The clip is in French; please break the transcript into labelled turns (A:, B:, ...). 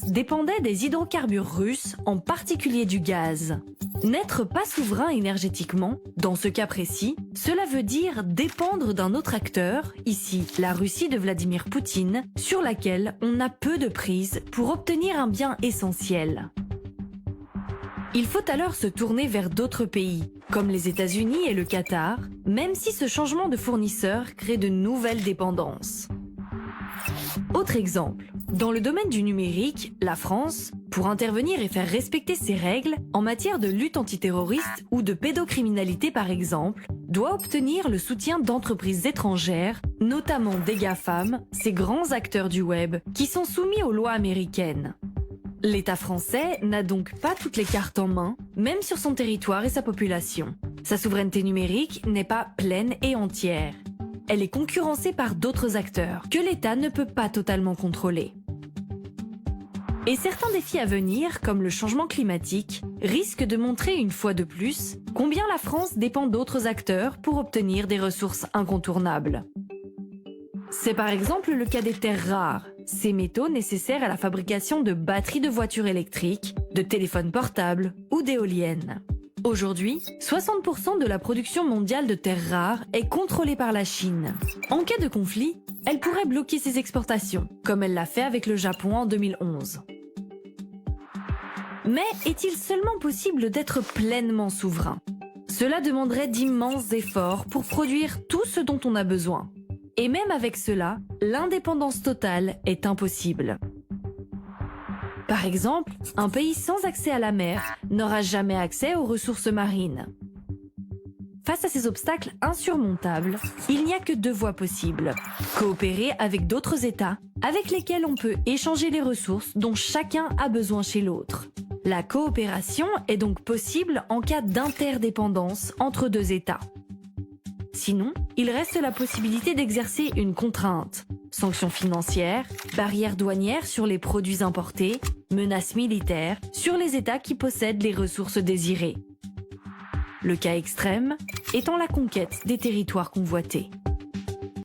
A: dépendait des hydrocarbures russes, en particulier du gaz. N'être pas souverain énergétiquement, dans ce cas précis, cela veut dire dépendre d'un autre acteur, ici la Russie de Vladimir Poutine, sur laquelle on a peu de prise pour obtenir un bien essentiel. Il faut alors se tourner vers d'autres pays, comme les États-Unis et le Qatar, même si ce changement de fournisseur crée de nouvelles dépendances. Autre exemple, dans le domaine du numérique, la France, pour intervenir et faire respecter ses règles, en matière de lutte antiterroriste ou de pédocriminalité par exemple, doit obtenir le soutien d'entreprises étrangères, notamment des GAFAM, ces grands acteurs du web, qui sont soumis aux lois américaines. L'État français n'a donc pas toutes les cartes en main, même sur son territoire et sa population. Sa souveraineté numérique n'est pas pleine et entière. Elle est concurrencée par d'autres acteurs que l'État ne peut pas totalement contrôler. Et certains défis à venir, comme le changement climatique, risquent de montrer une fois de plus combien la France dépend d'autres acteurs pour obtenir des ressources incontournables. C'est par exemple le cas des terres rares, ces métaux nécessaires à la fabrication de batteries de voitures électriques, de téléphones portables ou d'éoliennes. Aujourd'hui, 60% de la production mondiale de terres rares est contrôlée par la Chine. En cas de conflit, elle pourrait bloquer ses exportations, comme elle l'a fait avec le Japon en 2011. Mais est-il seulement possible d'être pleinement souverain? Cela demanderait d'immenses efforts pour produire tout ce dont on a besoin. Et même avec cela, l'indépendance totale est impossible. Par exemple, un pays sans accès à la mer n'aura jamais accès aux ressources marines. Face à ces obstacles insurmontables, il n'y a que deux voies possibles. Coopérer avec d'autres États, avec lesquels on peut échanger les ressources dont chacun a besoin chez l'autre. La coopération est donc possible en cas d'interdépendance entre deux États. Sinon, il reste la possibilité d'exercer une contrainte. Sanctions financières, barrières douanières sur les produits importés, menaces militaires sur les États qui possèdent les ressources désirées. Le cas extrême étant la conquête des territoires convoités.